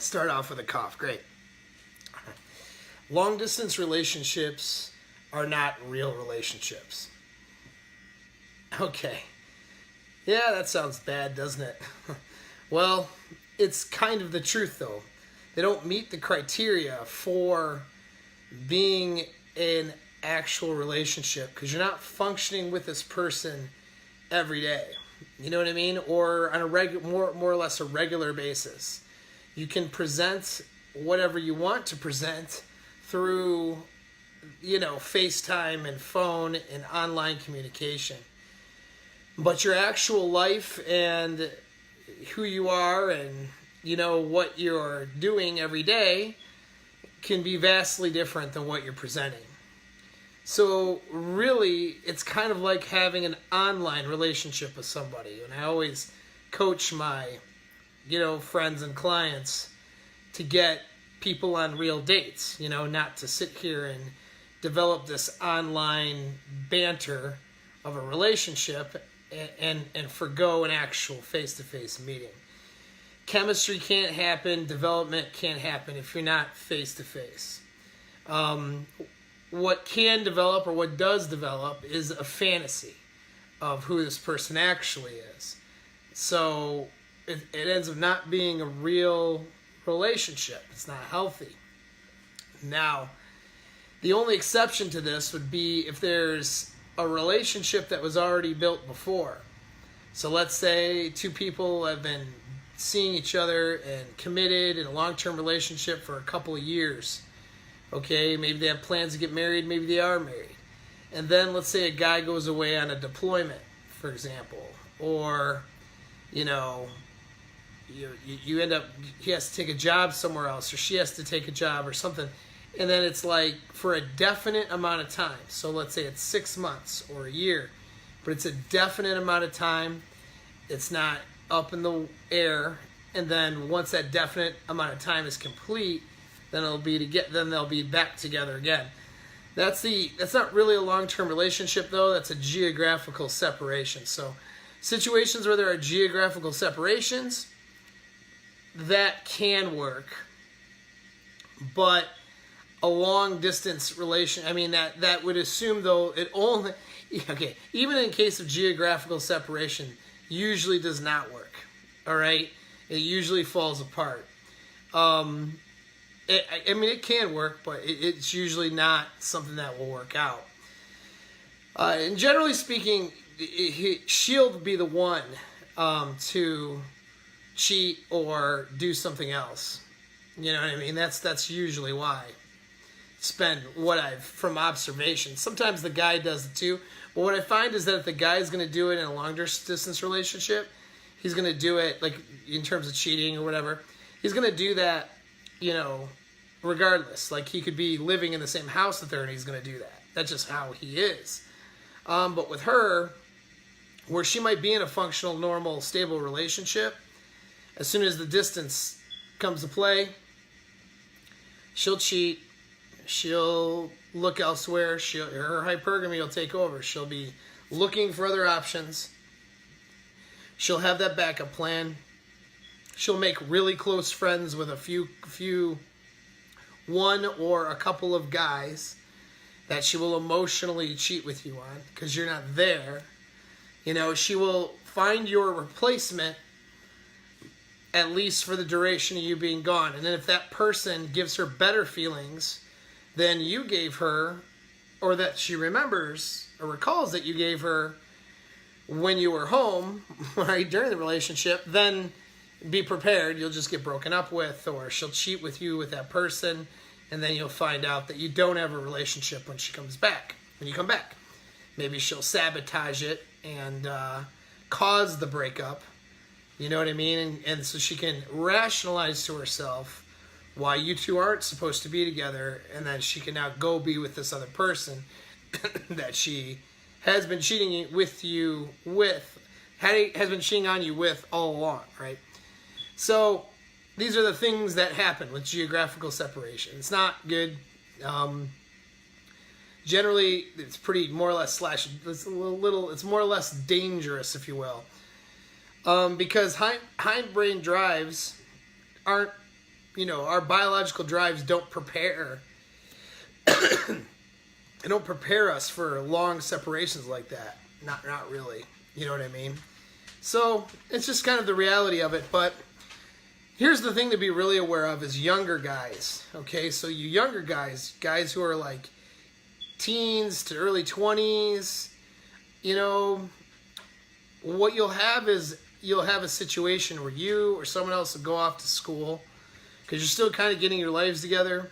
Start off with a cough. Great. Long distance relationships are not real relationships. Okay. Yeah, that sounds bad, doesn't it? Well, it's kind of the truth, though. They don't meet the criteria for being an actual relationship because you're not functioning with this person every day. You know what I mean? Or on a more or less a regular basis. You can present whatever you want to present through, FaceTime and phone and online communication. But your actual life and who you are and, what you're doing every day can be vastly different than what you're presenting. So really, it's kind of like having an online relationship with somebody. And I always coach my, friends and clients to get people on real dates, not to sit here and develop this online banter of a relationship and forgo an actual face-to-face meeting. Chemistry can't happen, development can't happen if you're not face-to-face. What can develop or what does develop is a fantasy of who this person actually is. So it ends up not being a real relationship. It's not healthy. Now, the only exception to this would be if there's a relationship that was already built before. So let's say two people have been seeing each other and committed in a long-term relationship for a couple of years. Okay, maybe they have plans to get married, maybe they are married. And then let's say a guy goes away on a deployment, for example, or, you end up, he has to take a job somewhere else, or she has to take a job or something. And then it's like for a definite amount of time. So let's say it's 6 months or a year, but it's a definite amount of time. It's not up in the air. And then once that definite amount of time is complete, then they'll be back together again. That's not really a long-term relationship though. That's a geographical separation. So situations where there are geographical separations, that can work. But a long distance relation, that would assume though even in case of geographical separation, usually does not work. All right? It usually falls apart. It can work, but it's usually not something that will work out. And generally speaking, she'll be the one to cheat or do something else. You know what I mean? That's usually why. From observation. Sometimes the guy does it too. But what I find is that if the guy's going to do it in a long distance relationship, he's going to do it, like in terms of cheating or whatever, he's going to do that, regardless. Like he could be living in the same house with her and he's going to do that. That's just how he is. But with her, where she might be in a functional, normal, stable relationship, as soon as the distance comes to play, she'll cheat. She'll look elsewhere. Her hypergamy will take over. She'll be looking for other options. She'll have that backup plan. She'll make really close friends with one or a couple of guys that she will emotionally cheat with you on because you're not there. She will find your replacement at least for the duration of you being gone. And then if that person gives her better feelings than you gave her, or that she remembers or recalls that you gave her when you were home, right, during the relationship, then be prepared. You'll just get broken up with, or she'll cheat with you with that person, and then you'll find out that you don't have a relationship when you come back. Maybe she'll sabotage it and cause the breakup. You know what I mean? And so she can rationalize to herself why you two aren't supposed to be together, and then she can now go be with this other person that she has been cheating has been cheating on you with all along, right? So these are the things that happen with geographical separation. It's not good. Generally, it's pretty more or less it's more or less dangerous, if you will. Because hindbrain drives aren't our biological drives don't prepare they don't prepare us for long separations like that. Not really. You know what I mean? So it's just kind of the reality of it. But here's the thing to be really aware of is younger guys. Okay, so you younger guys who are like teens to early 20s, what you'll have is you'll have a situation where you or someone else will go off to school because you're still kind of getting your lives together.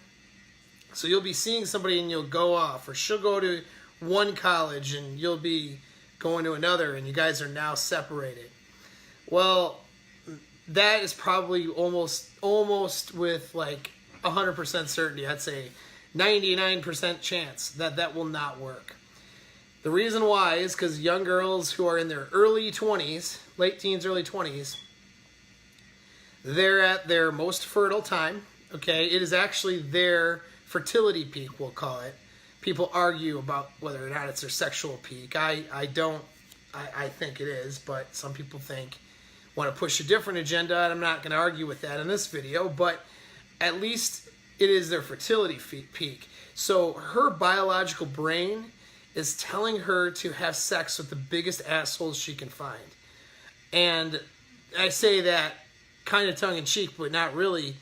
So you'll be seeing somebody and you'll go off, or she'll go to one college and you'll be going to another, and you guys are now separated. Well, that is probably almost with like 100% certainty, I'd say 99% chance that will not work. The reason why is because young girls who are in their early 20s, late teens, early 20s, they're at their most fertile time. Okay, it is actually their fertility peak, we'll call it. People argue about whether or not it's their sexual peak. I think it is, but some people want to push a different agenda, and I'm not going to argue with that in this video, but at least it is their fertility peak. So her biological brain is telling her to have sex with the biggest assholes she can find. And I say that kind of tongue-in-cheek, but not really.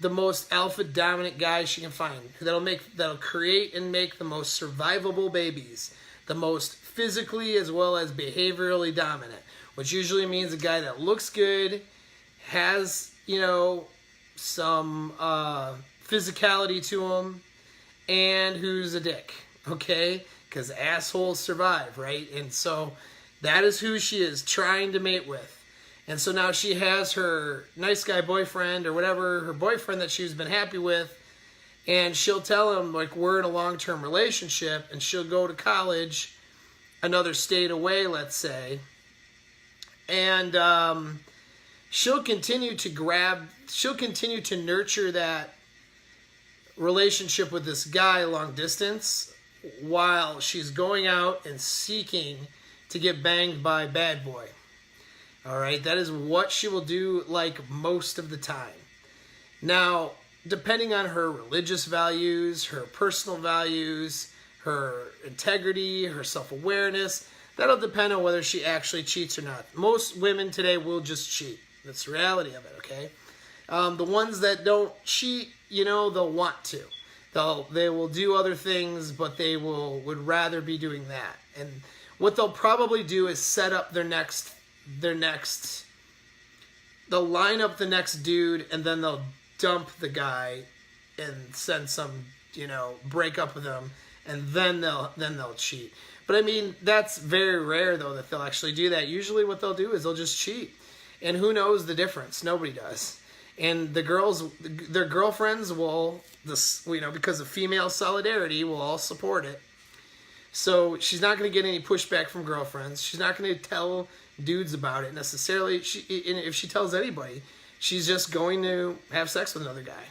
The most alpha dominant guy she can find that'll create and make the most survivable babies, the most physically as well as behaviorally dominant, which usually means a guy that looks good, has some physicality to him, and who's a dick. Okay, because assholes survive, right? And so that is who she is trying to mate with. And so now she has her nice guy boyfriend or whatever, her boyfriend that she's been happy with, and she'll tell him, like, we're in a long-term relationship, and she'll go to college another state away, let's say, and she'll continue to nurture that relationship with this guy long distance while she's going out and seeking to get banged by a bad boy. All right, that is what she will do, like, most of the time. Now, depending on her religious values, her personal values, her integrity, her self-awareness, that'll depend on whether she actually cheats or not. Most women today will just cheat. That's the reality of it, okay? The ones that don't cheat, they'll want to. They will do other things, but they would rather be doing that. And what they'll probably do is set up they'll line up the next dude, and then they'll dump the guy and send some, break up with him, and then they'll cheat. But I mean, that's very rare though that they'll actually do that. Usually what they'll do is they'll just cheat. And who knows the difference? Nobody does. And the girls, their girlfriends will, because of female solidarity, will all support it. So she's not going to get any pushback from girlfriends. She's not going to tell dudes about it necessarily. If she tells anybody, she's just going to have sex with another guy,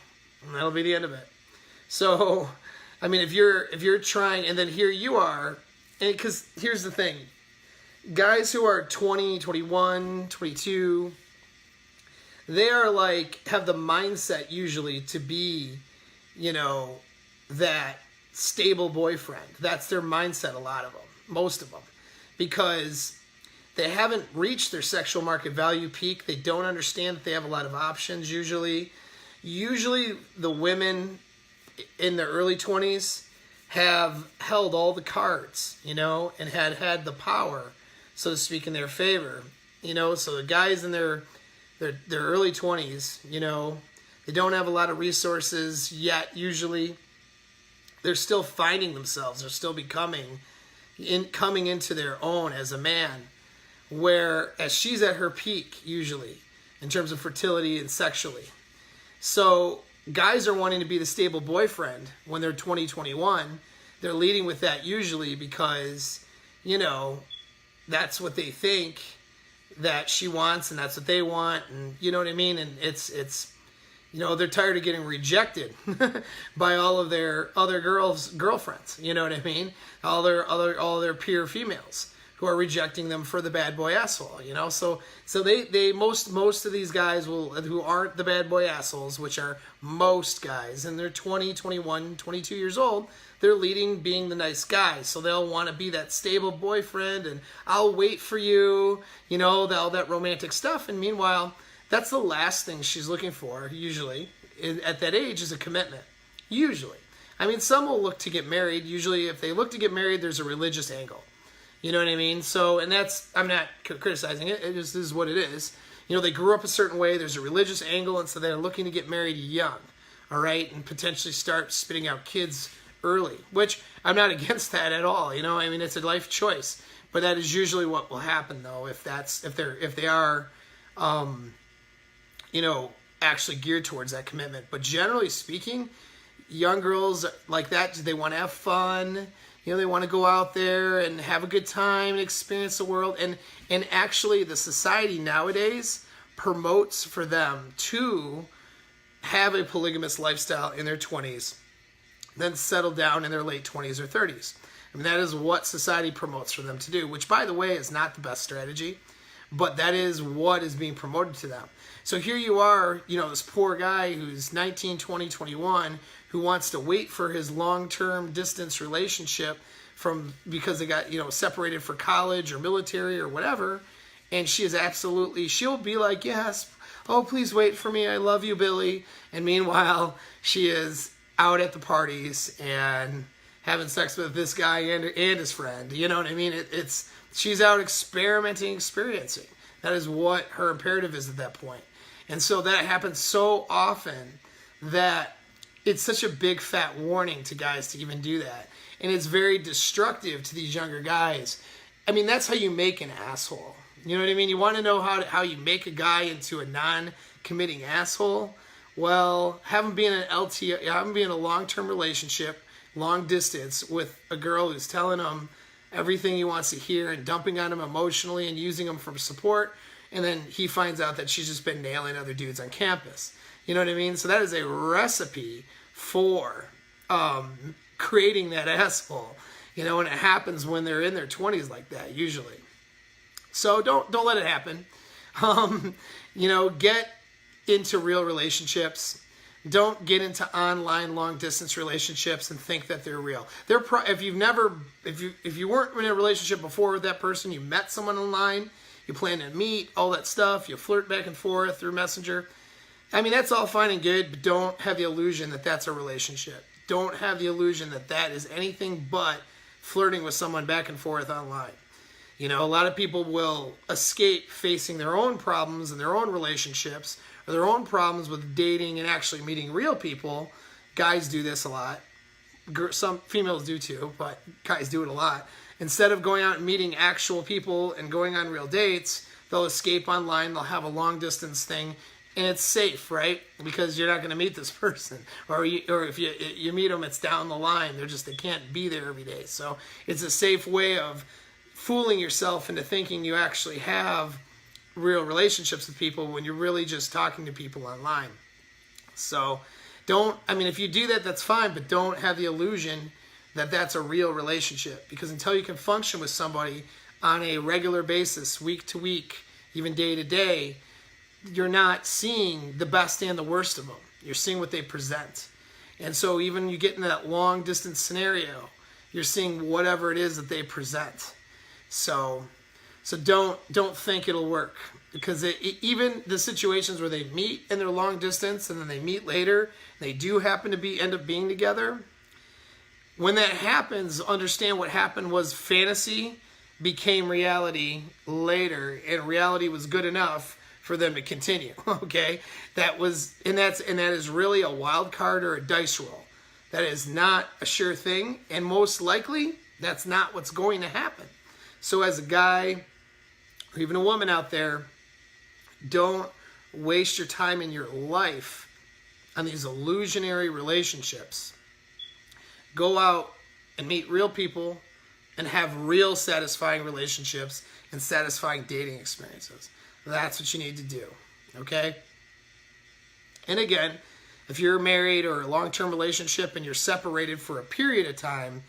and that'll be the end of it. So, I mean, if you're trying, and then here you are, because here's the thing, guys who are 20, 21, 22, they are have the mindset usually to be, that stable boyfriend. That's their mindset, a lot of them, most of them, because they haven't reached their sexual market value peak. They don't understand that they have a lot of options usually. Usually the women in their early 20s have held all the cards, and had the power, so to speak, in their favor. So the guys in their early 20s, they don't have a lot of resources yet usually. They're still finding themselves. They're still coming into their own as a man. Whereas she's at her peak, usually, in terms of fertility and sexually. So guys are wanting to be the stable boyfriend when they're 20, 21. They're leading with that usually because, that's what they think that she wants, and that's what they want, and you know what I mean? And it's they're tired of getting rejected by all of their other girlfriends, you know what I mean? All their peer females who are rejecting them for the bad boy asshole, you know? So they most of these guys who aren't the bad boy assholes, which are most guys, and they're 20, 21, 22 years old, they're leading being the nice guy. So they'll want to be that stable boyfriend and I'll wait for you, you know, all that romantic stuff. And meanwhile, that's the last thing she's looking for, usually, at that age, is a commitment. Usually. I mean, some will look to get married. Usually, if they look to get married, there's a religious angle. You know what I mean? So, and that's, I'm not criticizing it. This is what it is. You know, they grew up a certain way. There's a religious angle, and so they're looking to get married young, all right, and potentially start spitting out kids early, which I'm not against that at all. You know, I mean, it's a life choice, but that is usually what will happen, though, if they are, you know, actually geared towards that commitment. But generally speaking, young girls like that, they want to have fun. You know, they want to go out there and have a good time and experience the world. And actually, the society nowadays promotes for them to have a polygamous lifestyle in their 20s, then settle down in their late 20s or 30s. I mean, that is what society promotes for them to do, which, by the way, is not the best strategy, but that is what is being promoted to them. So here you are, you know, this poor guy who's 19, 20, 21, who wants to wait for his long-term distance relationship because they got, you know, separated for college or military or whatever, and she'll be like, yes, oh, please wait for me, I love you, Billy, and meanwhile, she is out at the parties and having sex with this guy and his friend, you know what I mean? She's out experimenting, experiencing. That is what her imperative is at that point. And so that happens so often that it's such a big fat warning to guys to even do that. And it's very destructive to these younger guys. I mean, that's how you make an asshole. You know what I mean? You want to know how you make a guy into a non-committing asshole? Well, have him be in a long-term relationship, long distance, with a girl who's telling him everything he wants to hear and dumping on him emotionally and using him for support. And then he finds out that she's just been nailing other dudes on campus. You know what I mean? So that is a recipe for creating that asshole. You know, and it happens when they're in their 20s like that, usually. So don't let it happen. You know, get into real relationships. Don't get into online long distance relationships and think that they're real. If you weren't in a relationship before with that person, you met someone online, you plan to meet, all that stuff, you flirt back and forth through Messenger. I mean, that's all fine and good, but don't have the illusion that that's a relationship. Don't have the illusion that that is anything but flirting with someone back and forth online. You know, a lot of people will escape facing their own problems and their own relationships, or their own problems with dating and actually meeting real people. Guys do this a lot. Some females do too, but guys do it a lot. Instead of going out and meeting actual people and going on real dates, they'll escape online, they'll have a long distance thing, and it's safe, right? Because you're not going to meet this person. Or if you meet them, it's down the line. They can't be there every day. So it's a safe way of fooling yourself into thinking you actually have real relationships with people when you're really just talking to people online. So if you do that, that's fine, but don't have the illusion that that's a real relationship, because until you can function with somebody on a regular basis, week to week, even day to day, you're not seeing the best and the worst of them. You're seeing what they present. And so even when you get into that long distance scenario, you're seeing whatever it is that they present. So don't think it'll work, because even the situations where they meet in their long distance and then they meet later, they do happen to end up being together. When that happens, understand what happened was fantasy became reality later, and reality was good enough for them to continue. Okay, that is really a wild card or a dice roll. That is not a sure thing, and most likely that's not what's going to happen. So as a guy, or even a woman out there, don't waste your time in your life on these illusionary relationships. Go out and meet real people and have real satisfying relationships and satisfying dating experiences. That's what you need to do, okay? And again, if you're married or a long-term relationship and you're separated for a period of time,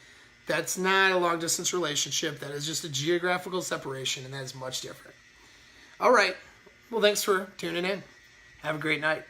That's not a long distance relationship. That is just a geographical separation, and that is much different. All right. Well, thanks for tuning in. Have a great night.